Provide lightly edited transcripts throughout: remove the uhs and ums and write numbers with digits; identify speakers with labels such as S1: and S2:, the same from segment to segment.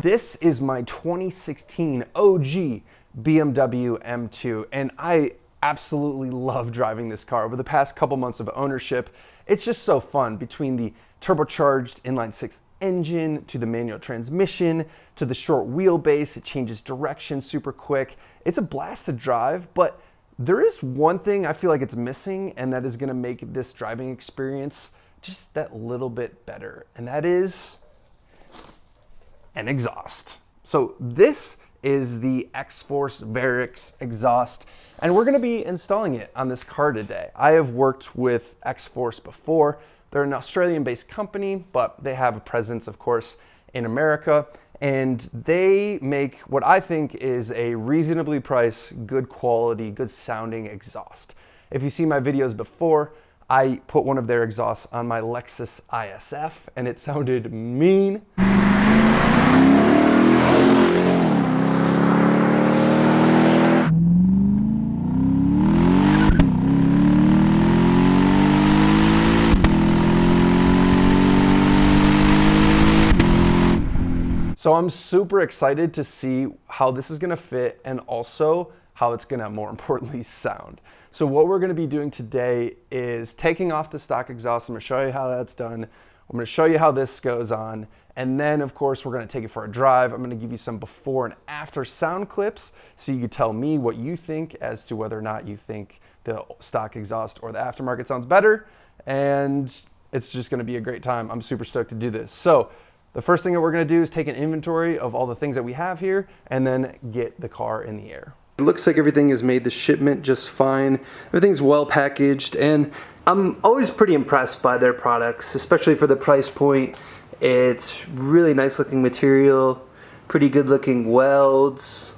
S1: This is my 2016 OG BMW M2, and I absolutely love driving this car. Over the past couple months of ownership, it's just so fun, between the turbocharged inline-six engine to the manual transmission to the short wheelbase. It changes direction super quick. It's a blast to drive, but there is one thing I feel like it's missing, and that is going to make this driving experience just that little bit better, and that is an exhaust. So this is the XForce Varex exhaust, and we're going to be installing it on this car today. I have worked with XForce before. They're an Australian-based company, but they have a presence, of course, in America, and they make what I think is a reasonably priced, good quality, good sounding exhaust. If you see my videos before, I put one of their exhausts on my Lexus ISF, and it sounded mean. So I'm super excited to see how this is gonna fit, and also how it's gonna, more importantly, sound. So what we're gonna be doing today is taking off the stock exhaust. I'm gonna show you how that's done. I'm gonna show you how this goes on. And then, of course, we're gonna take it for a drive. I'm gonna give you some before and after sound clips, so you can tell me what you think as to whether or not you think the stock exhaust or the aftermarket sounds better. And it's just gonna be a great time. I'm super stoked to do this. So the first thing that we're gonna do is take an inventory of all the things that we have here, and then get the car in the air. It looks like everything is made the shipment just fine. Everything's well packaged, and I'm always pretty impressed by their products, especially for the price point. It's really nice looking material, pretty good looking welds.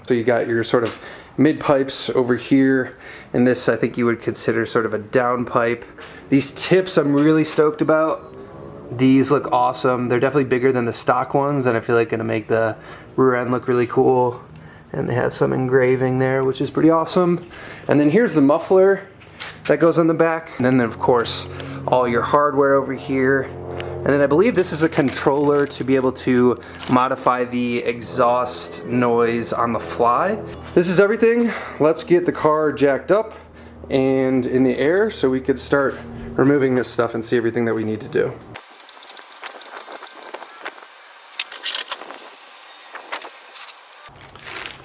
S1: So you got your sort of mid pipes over here, and this I think you would consider sort of a down pipe. These tips I'm really stoked about. These look awesome. They're definitely bigger than the stock ones, and I feel like gonna make the rear end look really cool. And they have some engraving there, which is pretty awesome. And then here's the muffler that goes on the back. And then of course, all your hardware over here. And then I believe this is a controller to be able to modify the exhaust noise on the fly. This is everything. Let's get the car jacked up and in the air so we could start removing this stuff and see everything that we need to do.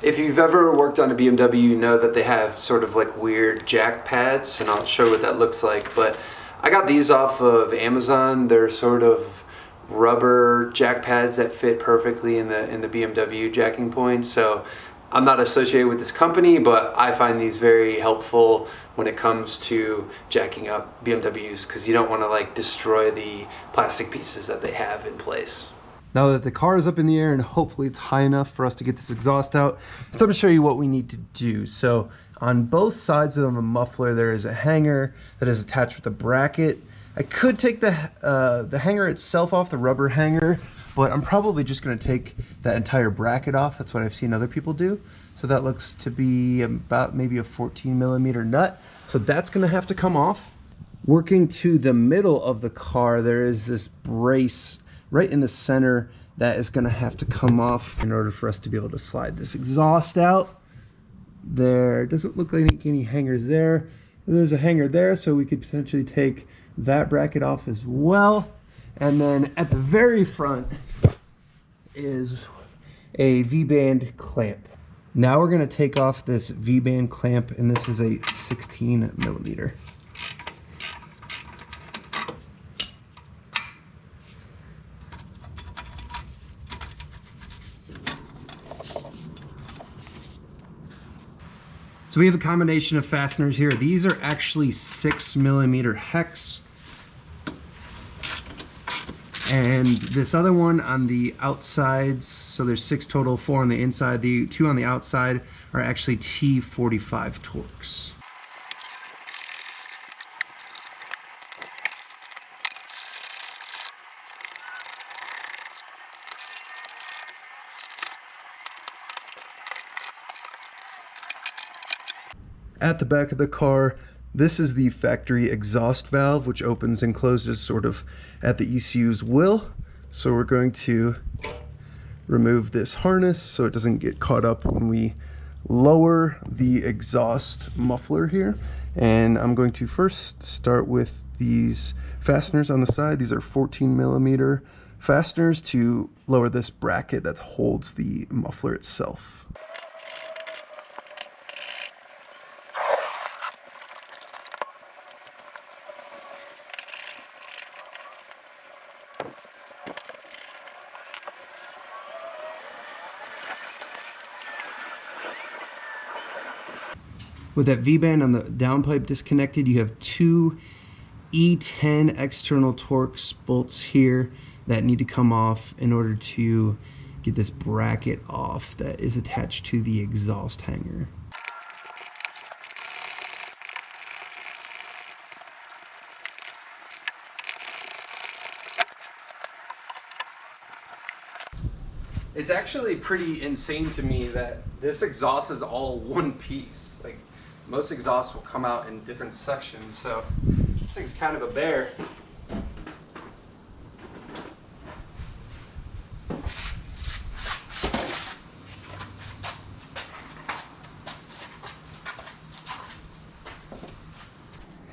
S1: If you've ever worked on a BMW, you know that they have sort of like weird jack pads, and I'll show you what that looks like. But I got these off of Amazon. They're sort of rubber jack pads that fit perfectly in the BMW jacking point. So I'm not associated with this company, but I find these very helpful when it comes to jacking up BMWs, because you don't want to like destroy the plastic pieces that they have in place. Now that the car is up in the air and hopefully it's high enough for us to get this exhaust out, it's time to show you what we need to do. So on both sides of the muffler, there is a hanger that is attached with a bracket. I could take the hanger itself off, the rubber hanger, but I'm probably just gonna take that entire bracket off. That's what I've seen other people do. So that looks to be about maybe a 14mm nut. So that's gonna have to come off. Working to the middle of the car, there is this brace right in the center that is gonna have to come off in order for us to be able to slide this exhaust out. There doesn't look like any hangers there. There's a hanger there, so we could potentially take that bracket off as well. And then at the very front is a V-band clamp. Now we're gonna take off this V-band clamp, and this is a 16mm. So we have a combination of fasteners here. These are actually 6mm hex. And this other one on the outsides, so there's 6 total, 4 on the inside. The 2 on the outside are actually T45 Torx. At the back of the car, this is the factory exhaust valve, which opens and closes sort of at the ECU's will. So we're going to remove this harness so it doesn't get caught up when we lower the exhaust muffler here. And I'm going to first start with these fasteners on the side. These are 14mm fasteners to lower this bracket that holds the muffler itself. With that V-band on the downpipe disconnected, you have two E10 external Torx bolts here that need to come off in order to get this bracket off that is attached to the exhaust hanger. It's actually pretty insane to me that this exhaust is all one piece. Like, most exhausts will come out in different sections, so this thing's kind of a bear.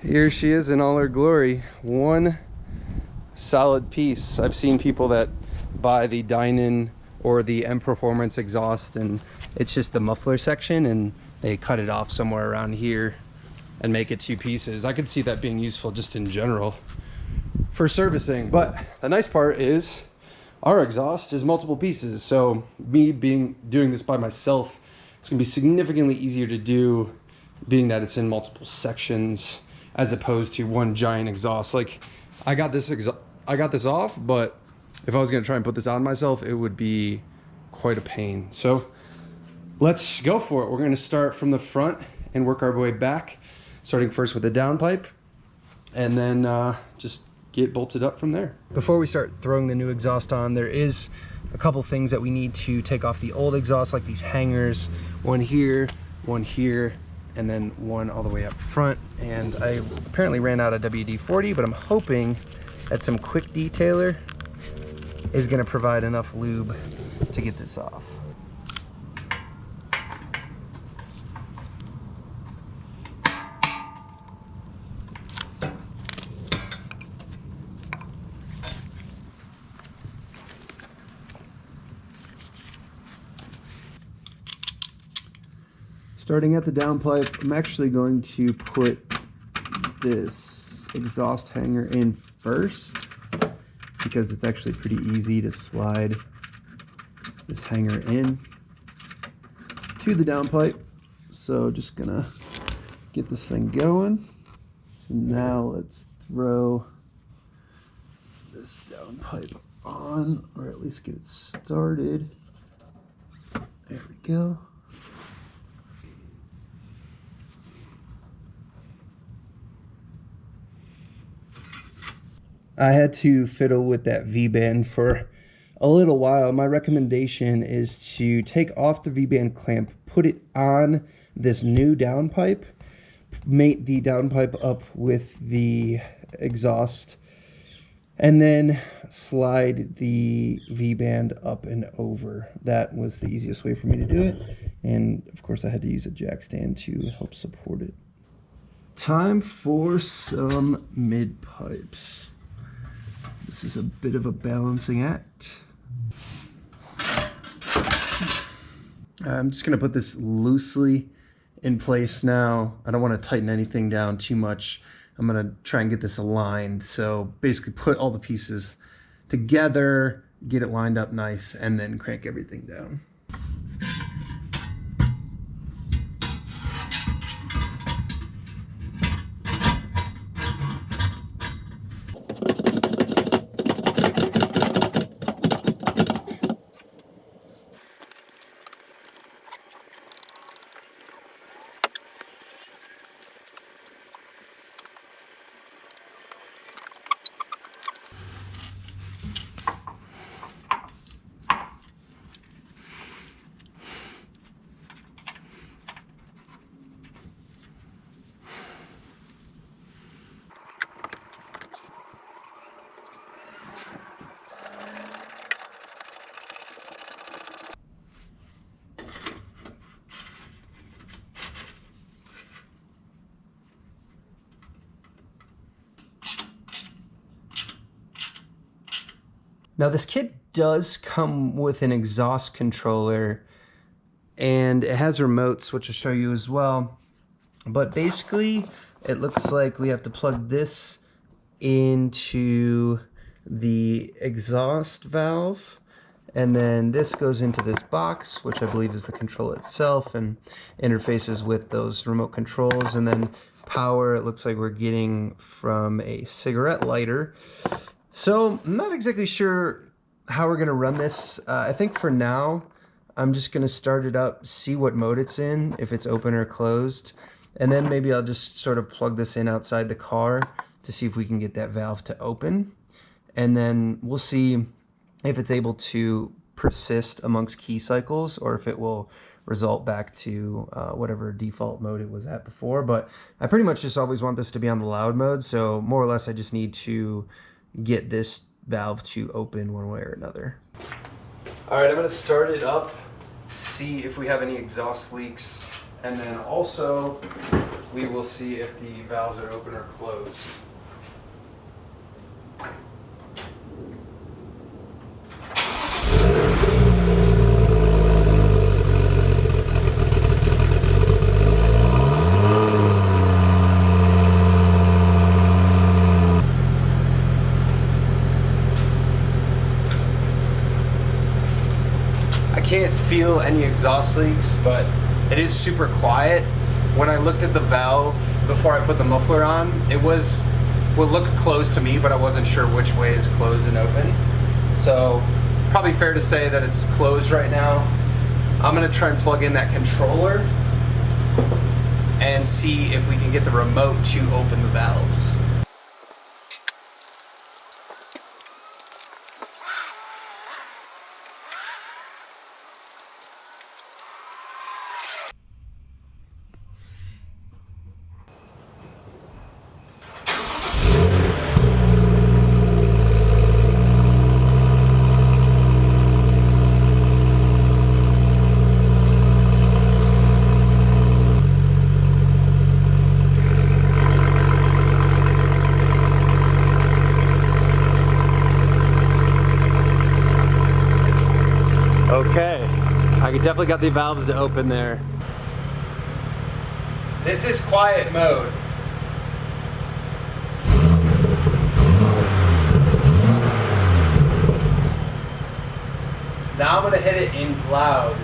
S1: Here she is in all her glory. One solid piece. I've seen people that buy the Dynon or the M Performance exhaust and it's just the muffler section and they cut it off somewhere around here and make it two pieces. I could see that being useful just in general for servicing. But the nice part is our exhaust is multiple pieces. So me doing this by myself, it's gonna be significantly easier to do, being that it's in multiple sections as opposed to one giant exhaust. Like, I got this off, but if I was gonna try and put this on myself, it would be quite a pain. So let's go for it. We're gonna start from the front and work our way back, starting first with the downpipe, and then just get bolted up from there. Before we start throwing the new exhaust on, there is a couple things that we need to take off the old exhaust, like these hangers, one here, and then one all the way up front. And I apparently ran out of WD-40, but I'm hoping that some quick detailer is gonna provide enough lube to get this off. Starting at the downpipe, I'm actually going to put this exhaust hanger in first because it's actually pretty easy to slide this hanger in to the downpipe. So just gonna get this thing going. So now let's throw this downpipe on, or at least get it started. There we go. I had to fiddle with that V-band for a little while. My recommendation is to take off the V-band clamp, put it on this new downpipe, mate the downpipe up with the exhaust, and then slide the V-band up and over. That was the easiest way for me to do it. And of course I had to use a jack stand to help support it. Time for some mid pipes. This is a bit of a balancing act. I'm just gonna put this loosely in place now. I don't want to tighten anything down too much. I'm gonna try and get this aligned. So basically put all the pieces together, get it lined up nice, and then crank everything down. Now this kit does come with an exhaust controller, and it has remotes, which I'll show you as well. But basically, it looks like we have to plug this into the exhaust valve, and then this goes into this box, which I believe is the control itself, and interfaces with those remote controls. And then power, it looks like we're getting from a cigarette lighter. So I'm not exactly sure how we're gonna run this. I think for now, I'm just gonna start it up, see what mode it's in, if it's open or closed. And then maybe I'll just sort of plug this in outside the car to see if we can get that valve to open. And then we'll see if it's able to persist amongst key cycles, or if it will result back to whatever default mode it was at before. But I pretty much just always want this to be on the loud mode, so more or less I just need to get this valve to open one way or another. All right, I'm gonna start it up, see if we have any exhaust leaks, and then also we will see if the valves are open or closed. I can't feel any exhaust leaks, but it is super quiet. When I looked at the valve before I put the muffler on, it was what looked closed to me, but I wasn't sure which way is closed and open. So probably fair to say that it's closed right now. I'm gonna try and plug in that controller and see if we can get the remote to open the valves. Okay, I definitely got the valves to open there. This is quiet mode. Now I'm gonna hit it in loud.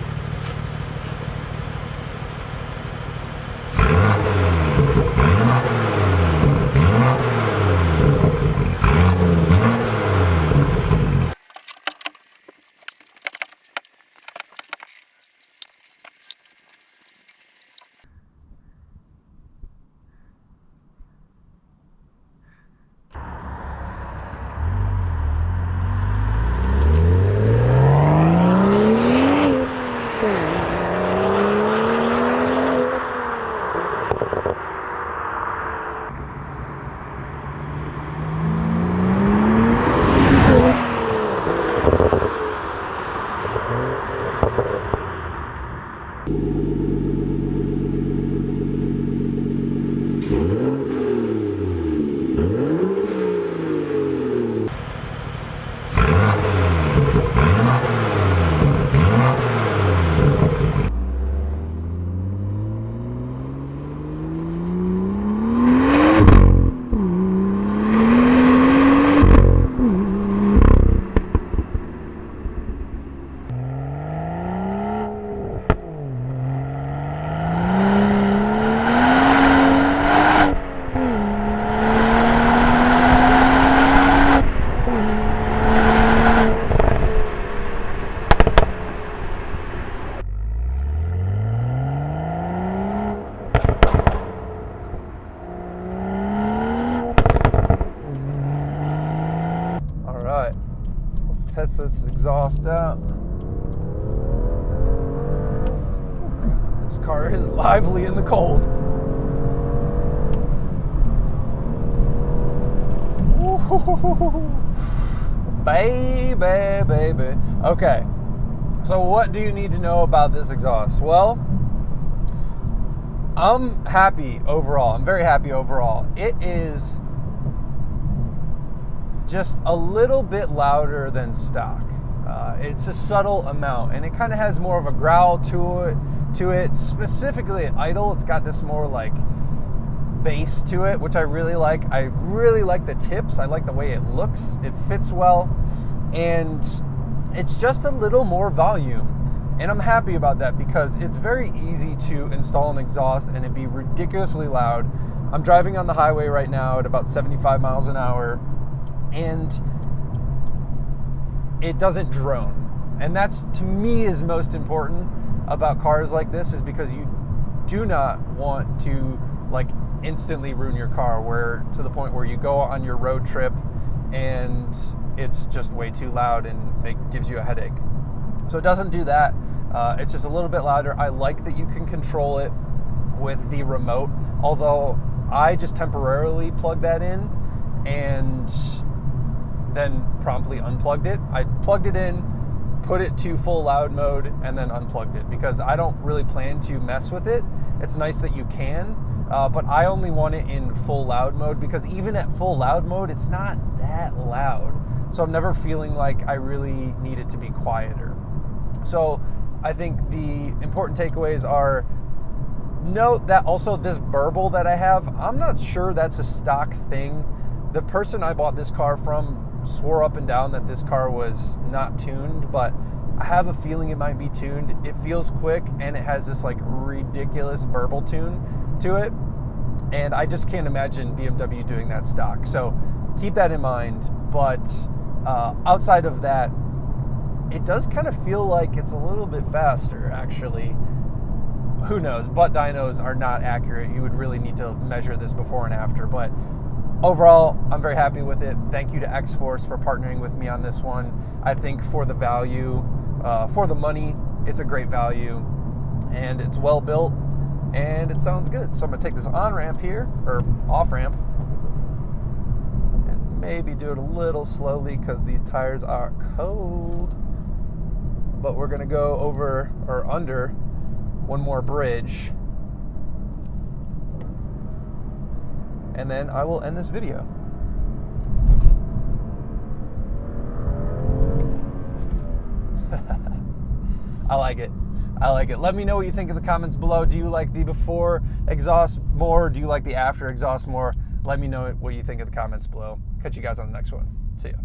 S1: Test this exhaust out. This car is lively in the cold. Baby, baby. Okay, so what do you need to know about this exhaust? Well, I'm happy overall. I'm very happy overall. It is just a little bit louder than stock. It's a subtle amount, and it kind of has more of a growl to it. Specifically at idle, it's got this more like bass to it, which I really like. I really like the tips. I like the way it looks. It fits well, and it's just a little more volume. And I'm happy about that because it's very easy to install an exhaust and it'd be ridiculously loud. I'm driving on the highway right now at about 75 miles an hour, and it doesn't drone. And that's, to me, is most important about cars like this, is because you do not want to like instantly ruin your car, where to the point where you go on your road trip and it's just way too loud and gives you a headache. So it doesn't do that. It's just a little bit louder. I like that you can control it with the remote, although I just temporarily plugged that in and then promptly unplugged it. I plugged it in, put it to full loud mode, and then unplugged it because I don't really plan to mess with it. It's nice that you can, but I only want it in full loud mode because even at full loud mode, it's not that loud. So I'm never feeling like I really need it to be quieter. So I think the important takeaways are, note that also this burble that I have, I'm not sure that's a stock thing. The person I bought this car from swore up and down that this car was not tuned, but I have a feeling it might be tuned. It feels quick and it has this like ridiculous burble tune to it, and I just can't imagine BMW doing that stock. So keep that in mind. But outside of that, it does kind of feel like it's a little bit faster, actually. Who knows? Butt dynos are not accurate. You would really need to measure this before and after. But overall, I'm very happy with it. Thank you to XForce for partnering with me on this one. I think for the value, for the money, it's a great value. And it's well built, and it sounds good. So I'm going to take this on-ramp here, or off-ramp, and maybe do it a little slowly because these tires are cold. But we're going to go over or under one more bridge, and then I will end this video. I like it. I like it. Let me know what you think in the comments below. Do you like the before exhaust more? Do you like the after exhaust more? Let me know what you think in the comments below. Catch you guys on the next one. See ya.